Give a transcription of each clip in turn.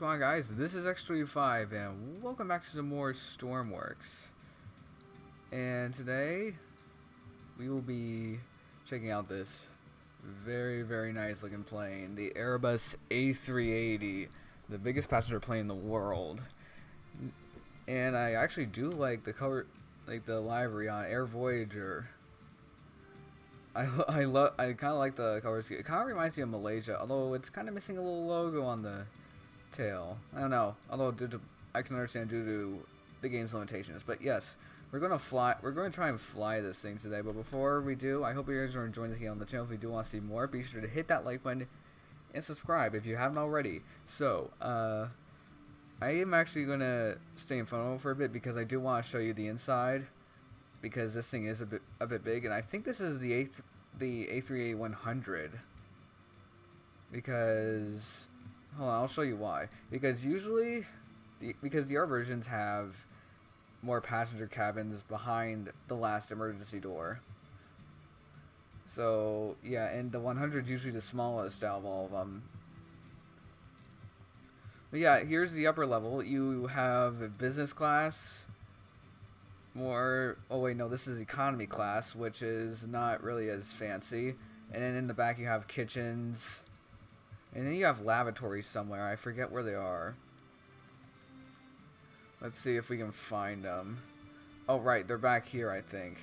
going on, guys? This is X25 and welcome back to some more Stormworks. And today we will be checking out this very nice looking plane, the Airbus A380, the biggest passenger plane in the world. And I actually do like the color, like the livery on Air Voyager. I kind of like the colors. It kind of reminds me of Malaysia, although it's kind of missing a little logo on the tail. I don't know. Although I can understand due to the game's limitations. But yes, we're gonna fly. We're going to try and fly this thing today. But before we do, I hope you guys are enjoying this game on the channel. If you do want to see more, be sure to hit that like button and subscribe if you haven't already. So, I am actually gonna stay in front of it for a bit because I do want to show you the inside. Because this thing is a bit big, and I think this is the A380-100. Because hold on, I'll show you why. Because usually, because the other versions have more passenger cabins behind the last emergency door. So yeah, and the 100 is usually the smallest out of all of them. But yeah, here's the upper level. You have business class. Oh wait, no, this is economy class, which is not really as fancy. And then in the back you have kitchens. And then you have lavatories somewhere. I forget where they are. Let's see if we can find them. Oh right, they're back here, I think.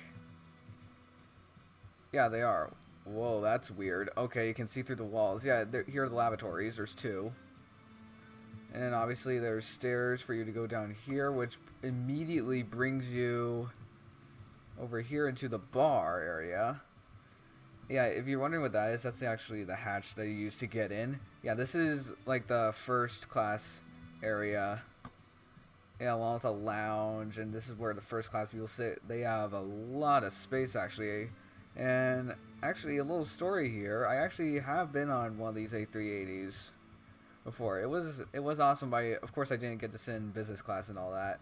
Yeah, they are. Whoa, that's weird. Okay, you can see through the walls. Yeah, here are the lavatories. There's two. And then obviously there's stairs for you to go down here, which immediately brings you over here into the bar area. Yeah, if you're wondering what that is, that's actually the hatch that you use to get in. Yeah, this is like the first class area. Yeah, along with a lounge, and this is where the first class people sit. They have a lot of space actually. And actually a little story here. I actually have been on one of these A380s. Before. It was awesome, of course I didn't get to sit in business class and all that.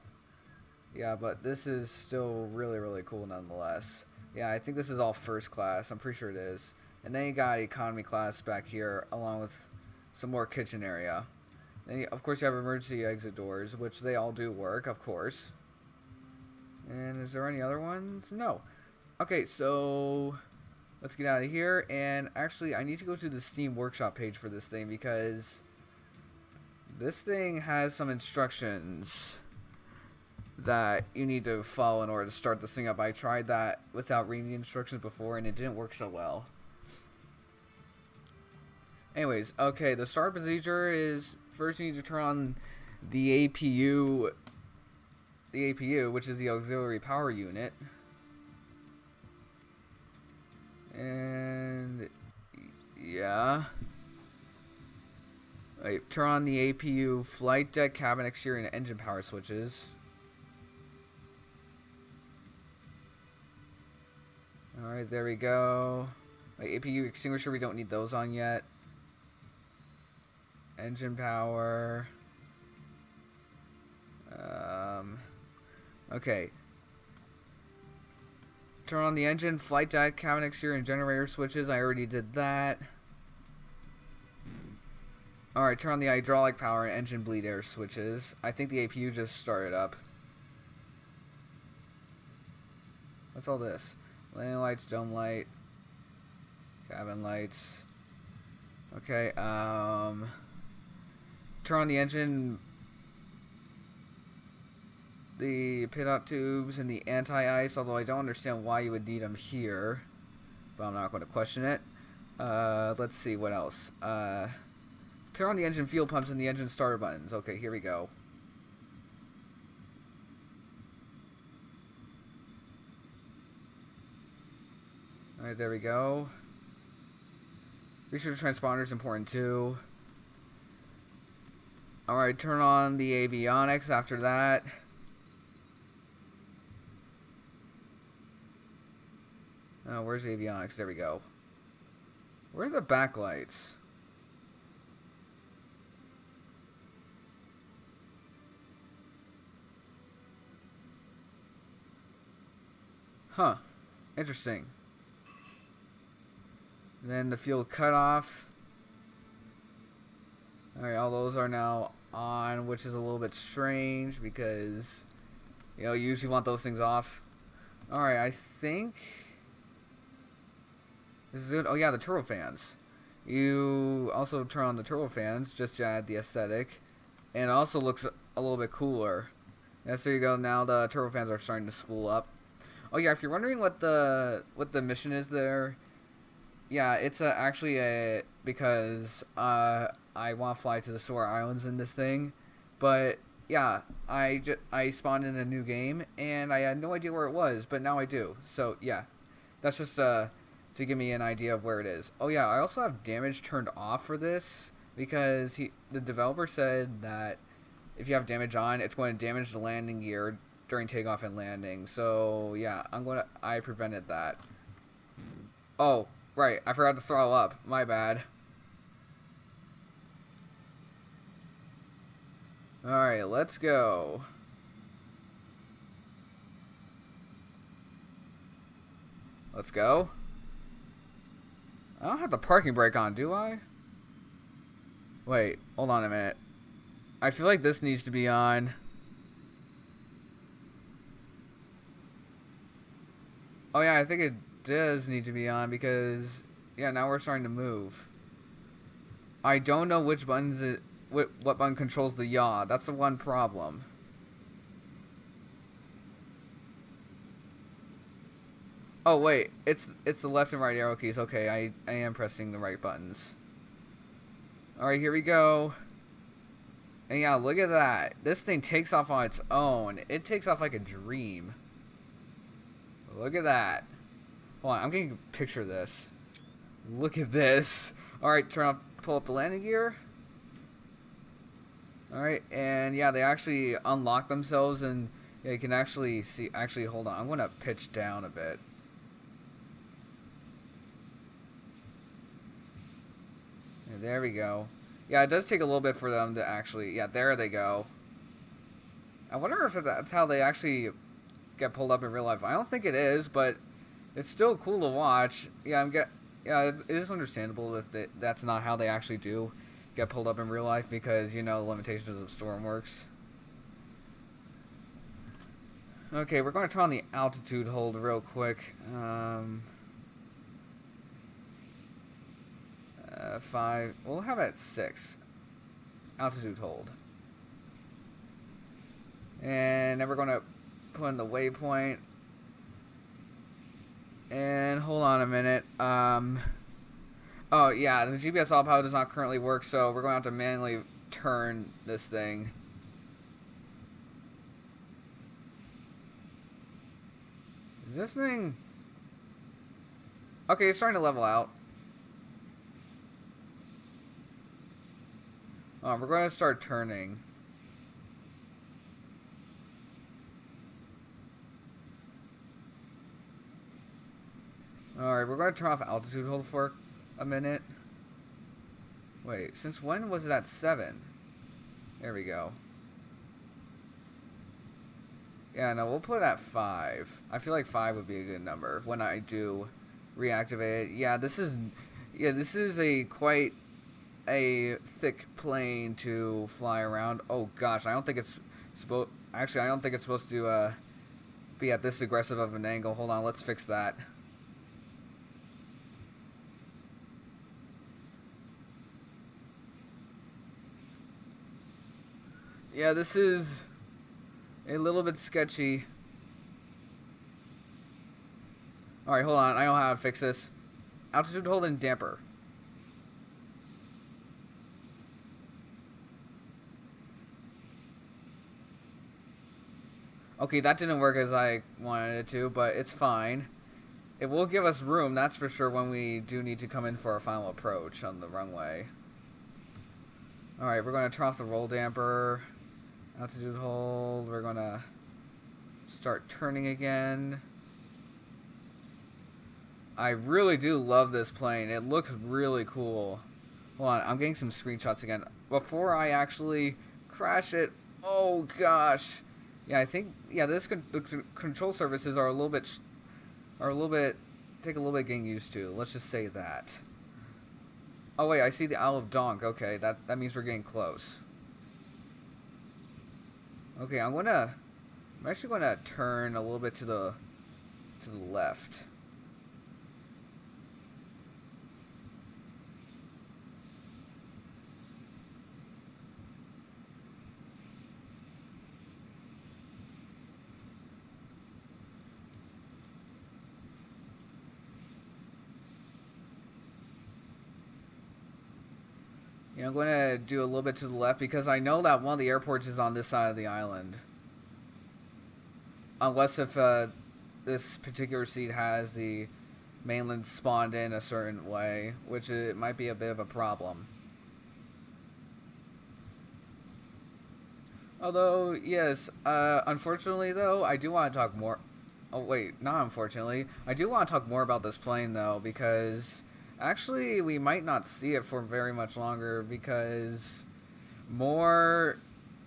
Yeah, but this is still really cool nonetheless. Yeah, I think this is all first class. I'm pretty sure it is. And then you got economy class back here along with some more kitchen area. Then of course you have emergency exit doors, which they all do work, of course. And is there any other ones? No. Okay, so let's get out of here. And actually I need to go to the Steam Workshop page for this thing because this thing has some instructions that you need to follow in order to start this thing up. I tried that without reading the instructions before and it didn't work so well. Anyways, okay, the start procedure is first you need to turn on the APU, which is the auxiliary power unit. And yeah. Wait, turn on the APU, flight deck, cabin exterior, and engine power switches. Alright, there we go. Wait, APU extinguisher, we don't need those on yet. Engine power. Okay. Turn on the engine, flight deck, cabin exterior, and generator switches. I already did that. Alright, turn on the hydraulic power and engine bleed air switches. I think the APU just started up. What's all this? Landing lights, dome light, cabin lights. Okay, turn on the engine, the pit-out tubes, and the anti-ice, although I don't understand why you would need them here. But I'm not going to question it. Let's see, what else? Turn on the engine fuel pumps and the engine starter buttons. Okay, here we go. Alright, there we go. Be sure the transponder is important too. Alright, turn on the avionics after that. Oh, where's the avionics? There we go. Where are the backlights? Huh. Interesting. And then the fuel cutoff. Alright, all those are now on, which is a little bit strange because, you know, you usually want those things off. Alright, I think this is good. Oh yeah, the turbofans. You also turn on the turbofans just to add the aesthetic. And it also looks a little bit cooler. Yeah, so you go. Now the turbofans are starting to spool up. Oh yeah, if you're wondering what the mission is there, yeah, it's actually because I want to fly to the Sora Islands in this thing, but yeah, I spawned in a new game and I had no idea where it was, but now I do. So yeah, that's just to give me an idea of where it is. Oh yeah, I also have damage turned off for this because the developer said that if you have damage on, it's going to damage the landing gear during takeoff and landing. So yeah, I prevented that. Oh, right, I forgot to throttle up. My bad. Alright, let's go. Let's go. I don't have the parking brake on, do I? Wait, hold on a minute. I feel like this needs to be on. Oh yeah, I think it does need to be on because, yeah, now we're starting to move. I don't know which buttons what button controls the yaw. That's the one problem. Oh wait, it's the left and right arrow keys. Okay, I am pressing the right buttons. Alright, here we go. And yeah, look at that. This thing takes off on its own. It takes off like a dream. Look at that. Hold on, I'm getting a picture of this. Look at this. Alright, pull up the landing gear. Alright, and yeah, they actually unlock themselves and yeah, you can actually see. Actually, hold on. I'm going to pitch down a bit. And there we go. Yeah, it does take a little bit for them to actually... Yeah, there they go. I wonder if that's how they actually get pulled up in real life. I don't think it is, but it's still cool to watch. Yeah, it is understandable that that's not how they actually do get pulled up in real life because, you know, the limitations of Stormworks. Okay, we're going to turn on the altitude hold real quick. 5. We'll have it at 6. Altitude hold. And then we're going to put in the waypoint. And hold on a minute. Oh yeah, the GPS autopilot does not currently work, so we're going to have to manually turn this thing. Is this thing... Okay, it's starting to level out. Oh, we're going to start turning. Alright, we're going to turn off altitude hold for a minute. Wait, since when was it at 7? There we go. Yeah, no, we'll put it at 5. I feel like 5 would be a good number when I do reactivate it. Yeah, this is a quite a thick plane to fly around. Oh gosh, I don't think it's supposed... Actually, I don't think it's supposed to be at this aggressive of an angle. Hold on, let's fix that. Yeah, this is a little bit sketchy. Alright, hold on. I know how to fix this. Altitude hold and damper. Okay, that didn't work as I wanted it to, but it's fine. It will give us room, that's for sure, when we do need to come in for our final approach on the runway. Alright, we're going to turn off the roll damper. Altitude hold. We're going to start turning again. I really do love this plane. It looks really cool. Hold on, I'm getting some screenshots again. Before I actually crash it, oh gosh. Yeah, I think, yeah, the control surfaces are a little bit, take a little bit getting used to. Let's just say that. Oh wait, I see the Isle of Donk. Okay, that means we're getting close. Okay, I'm actually gonna turn a little bit to the left. Yeah, I'm gonna do a little bit to the left because I know that one of the airports is on this side of the island. Unless if this particular seat has the mainland spawned in a certain way, which it might be a bit of a problem. Although, yes, unfortunately though, I do want to talk more. Oh wait, not unfortunately. I do want to talk more about this plane though, because actually we might not see it for very much longer because more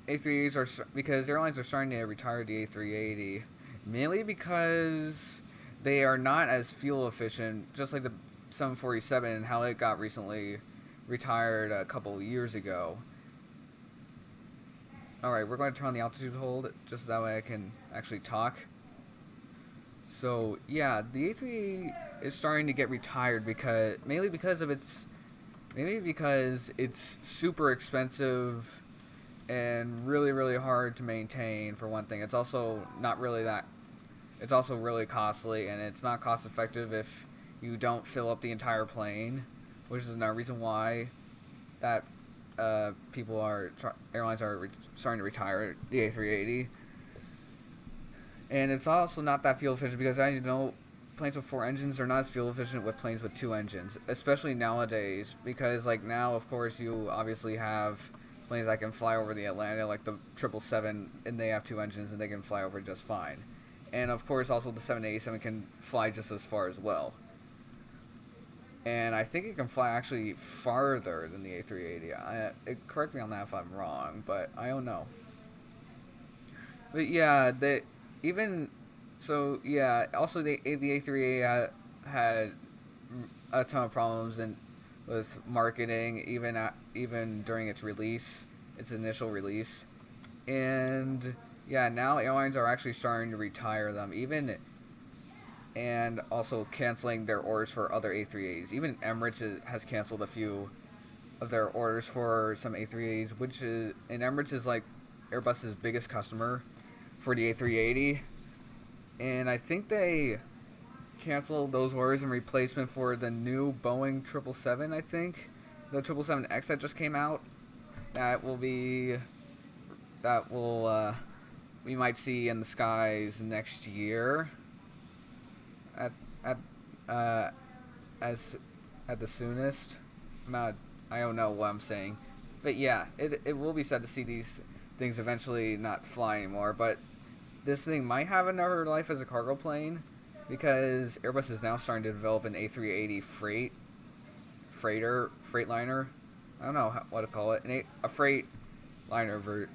A380s are because airlines are starting to retire the A380, mainly because they are not as fuel efficient, just like the 747 and how it got recently retired a couple years ago. Alright, we're going to turn on the altitude hold, just that way I can actually talk. So, yeah, the A380 is starting to get retired mainly because it's super expensive and really, really hard to maintain, for one thing. It's also not really that, it's also really costly, and it's not cost effective if you don't fill up the entire plane, which is another reason why that airlines are starting to retire the A380. And it's also not that fuel efficient because I know planes with 4 engines are not as fuel efficient with planes with 2 engines, especially nowadays. Because like now, of course, you obviously have planes that can fly over the Atlantic, like the 777, and they have 2 engines and they can fly over just fine. And of course, also the 787 can fly just as far as well. And I think it can fly actually farther than the A380. Correct me on that if I'm wrong, but I don't know. But yeah, even so, yeah. Also, the A380 had a ton of problems with marketing, even during its release, its initial release, and yeah, now airlines are actually starting to retire them, and also canceling their orders for other A380s. Even Emirates has canceled a few of their orders for some A380s, and Emirates is like Airbus's biggest customer for the A380, and I think they canceled those orders in replacement for the new Boeing 777. I think the 777X that just came out. That will be that will we might see in the skies next year. At at uh, as at the soonest. I don't know what I'm saying, but yeah, it will be sad to see these things eventually not fly anymore. But this thing might have another life as a cargo plane because Airbus is now starting to develop an A380 freightliner. I don't know what to call it. A freight liner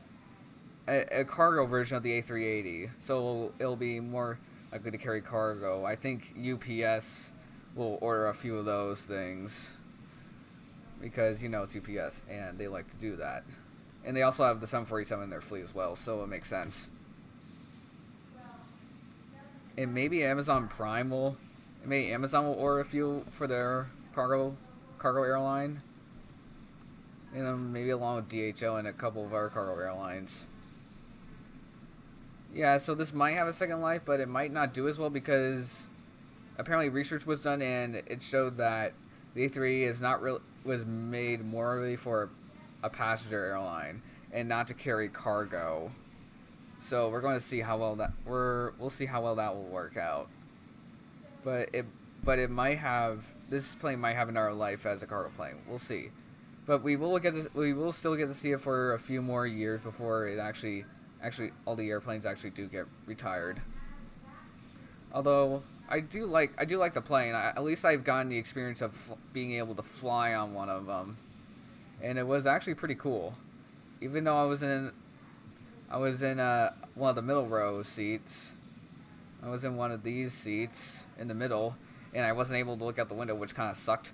a cargo version of the A380. So it'll be more likely to carry cargo. I think UPS will order a few of those things because it's UPS and they like to do that. And they also have the 747 in their fleet as well, so it makes sense. And maybe Amazon will order a few for their cargo airline. And maybe along with DHL and a couple of other cargo airlines. Yeah, so this might have a second life, but it might not do as well because apparently research was done and it showed that the A380 was made more for a passenger airline and not to carry cargo. So we're going to see how well we'll see how well that will work out. But it might have this plane might have another life as a cargo plane. We'll see. But we will still get to see it for a few more years before it actually all the airplanes actually do get retired. Although I do like the plane. At least I've gotten the experience of being able to fly on one of them, and it was actually pretty cool. Even though I was in one of the middle row seats. I was in one of these seats in the middle, and I wasn't able to look out the window, which kind of sucked.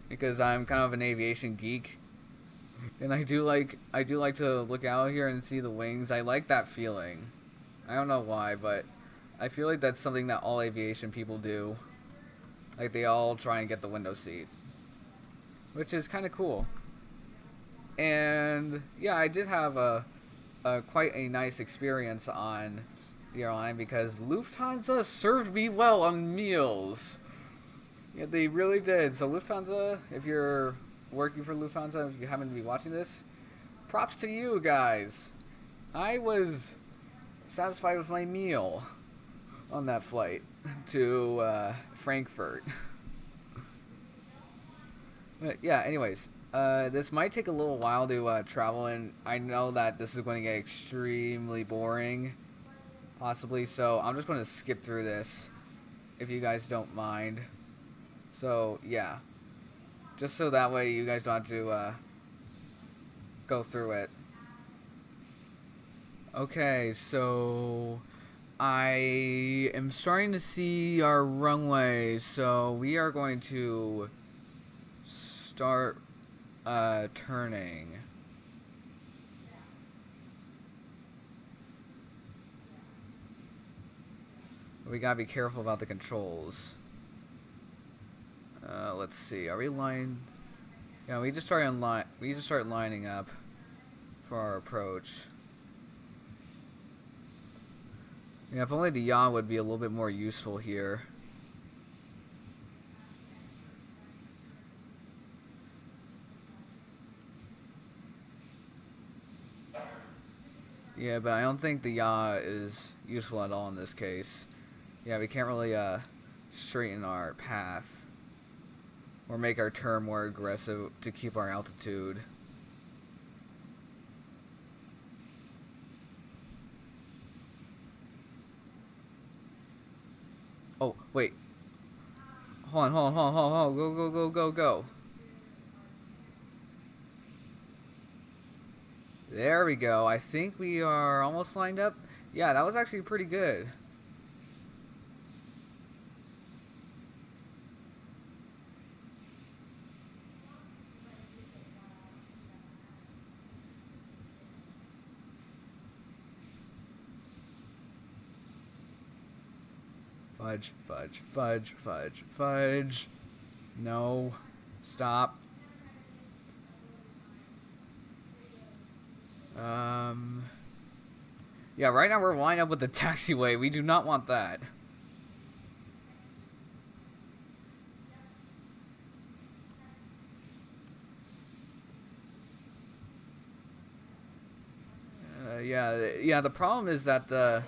Because I'm kind of an aviation geek, And I do like to look out here and see the wings. I like that feeling. I don't know why, but I feel like that's something that all aviation people do. Like they all try and get the window seat, which is kind of cool. And yeah, I did have a quite a nice experience on the airline because Lufthansa served me well on meals. Yeah, they really did. So Lufthansa, if you're working for Lufthansa, if you happen to be watching this, props to you guys. I was satisfied with my meal on that flight to Frankfurt. But yeah, anyways, this might take a little while to travel, and I know that this is going to get extremely boring, possibly, so I'm just going to skip through this, if you guys don't mind. So, yeah. Just so that way you guys don't have to go through it. Okay, so I am starting to see our runway, so we are going to start turning. We gotta be careful about the controls. Let's see. Are we lined? Yeah, we just started lining up for our approach. Yeah, if only the yaw would be a little bit more useful here. Yeah, but I don't think the yaw is useful at all in this case. Yeah, we can't really straighten our path or make our turn more aggressive to keep our altitude. Oh, wait. Hold on. Go. There we go. I think we are almost lined up. Yeah, that was actually pretty good. Fudge. No. Stop. Yeah, right now we're lined up with the taxiway. We do not want that. Yeah, the problem is that the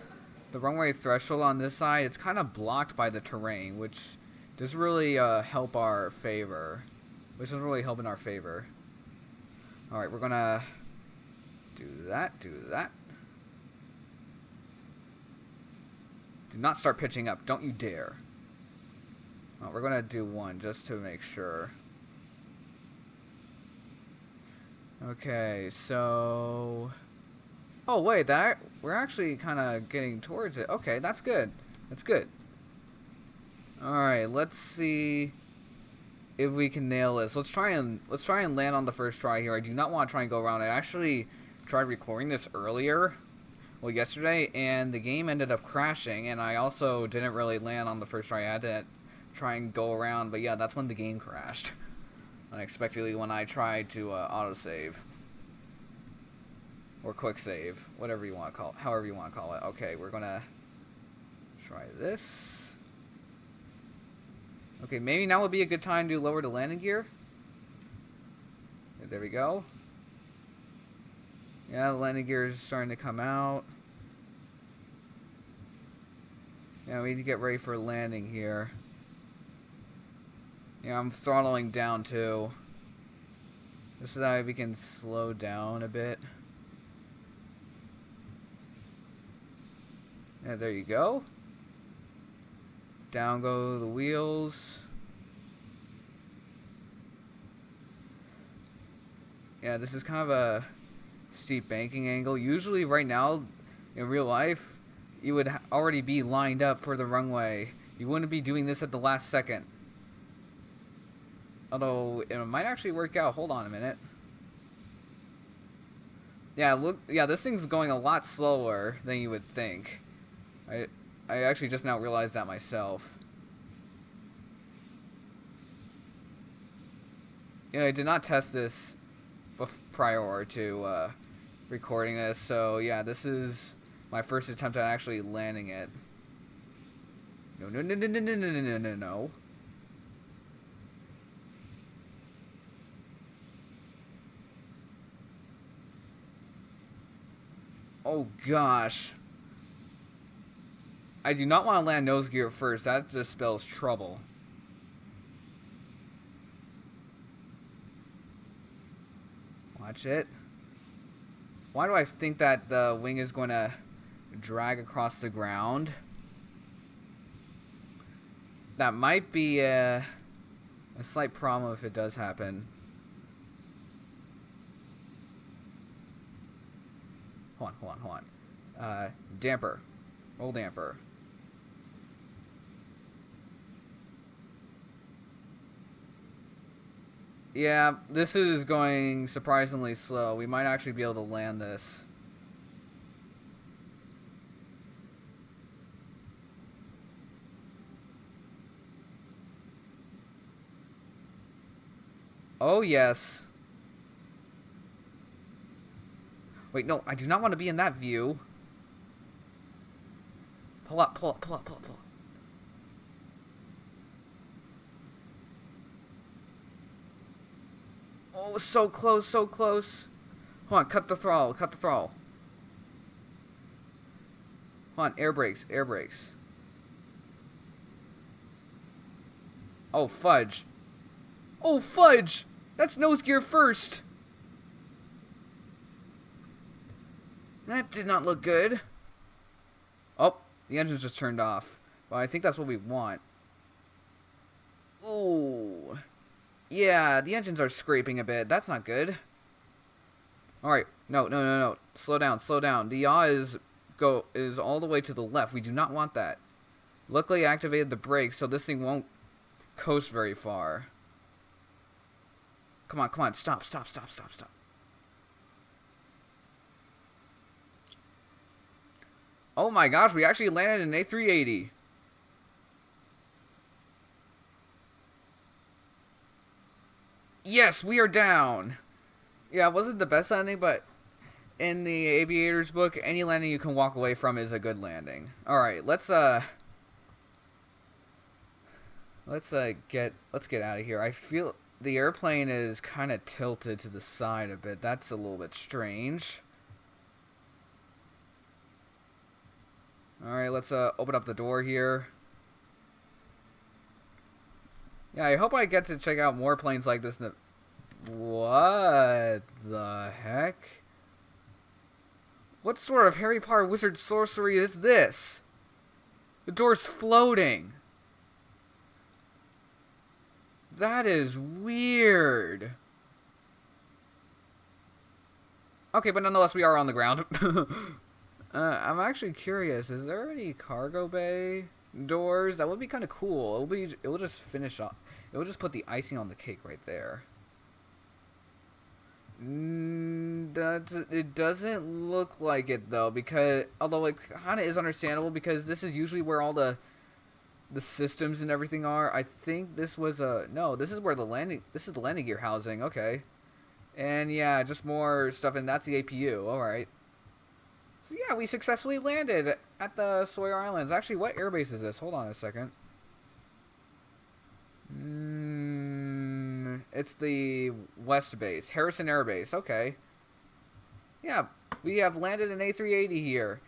runway threshold on this side, it's kind of blocked by the terrain, which doesn't really help our favor. Which doesn't really help in our favor. Alright, we're gonna do that. Do not start pitching up. Don't you dare. Oh, we're gonna do one just to make sure. Okay, so... Oh, wait, we're actually kind of getting towards it. Okay, that's good. Alright, let's see if we can nail this. Let's try and land on the first try here. I do not want to try and go around. I actually tried recording this earlier, well, yesterday, and the game ended up crashing, and I also didn't really land on the first try. I had to try and go around, but yeah, that's when the game crashed unexpectedly when I tried to autosave. Or quick save, whatever you want to call it, however you want to call it. Okay, we're gonna try this. Okay, maybe now would be a good time to lower the landing gear. There we go. Yeah, the landing gear is starting to come out. Yeah, we need to get ready for landing here. Yeah, I'm throttling down too, just so that we can slow down a bit. Yeah, there you go. Down go the wheels. Yeah, this is kind of a steep banking angle. Usually right now, in real life, you would already be lined up for the runway. You wouldn't be doing this at the last second. Although, it might actually work out. Hold on a minute. Yeah, look, yeah, this thing's going a lot slower than you would think. I actually just now realized that myself. You know, I did not test this prior to recording this, so yeah, this is my first attempt at actually landing it. No, no, no, no, no, no, no, no, no, no. Oh gosh. I do not want to land nose gear first. That just spells trouble. Watch it. Why do I think that the wing is going to drag across the ground? That might be a slight problem if it does happen. Hold on. Damper. Roll damper. Yeah, this is going surprisingly slow. We might actually be able to land this. Oh, yes. Wait, no, I do not want to be in that view. Pull up, pull up, pull up, pull up, pull up. Oh, so close, so close. Hold on, cut the throttle, cut the throttle. Hold on, air brakes, air brakes. Oh, fudge. Oh, fudge! That's nose gear first. That did not look good. Oh, the engine's just turned off. Well, I think that's what we want. Ooh. Yeah, the engines are scraping a bit. That's not good. Alright. No. Slow down, slow down. The yaw is all the way to the left. We do not want that. Luckily, I activated the brakes, so this thing won't coast very far. Come on. Stop. Oh my gosh, we actually landed an A380. Yes, we are down. Yeah, it wasn't the best landing, but in the aviator's book, any landing you can walk away from is a good landing. Alright, let's get out of here. I feel the airplane is kind of tilted to the side a bit. That's a little bit strange. Alright, let's open up the door here. Yeah, I hope I get to check out more planes like this. What the heck? What sort of Harry Potter wizard sorcery is this? The door's floating. That is weird. Okay, but nonetheless, we are on the ground. I'm actually curious. Is there any cargo bay doors? That would be kind of cool. It will just finish off. It will just put the icing on the cake right there. It doesn't look like it though, because although it kind of is understandable, because this is usually where all the systems and everything are. I think this was no. This is where the landing. This is the landing gear housing. Okay, and yeah, just more stuff, and that's the APU. All right. So yeah, we successfully landed at the Sawyer Islands. Actually, what airbase is this? Hold on a second. It's the West Base, Harrison Air Base. Okay. Yeah, we have landed an A380 here.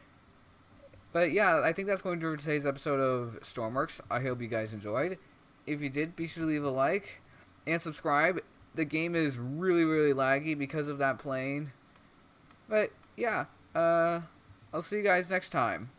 But yeah, I think that's going to be today's episode of Stormworks. I hope you guys enjoyed. If you did, be sure to leave a like and subscribe. The game is really, really laggy because of that plane. But yeah, I'll see you guys next time.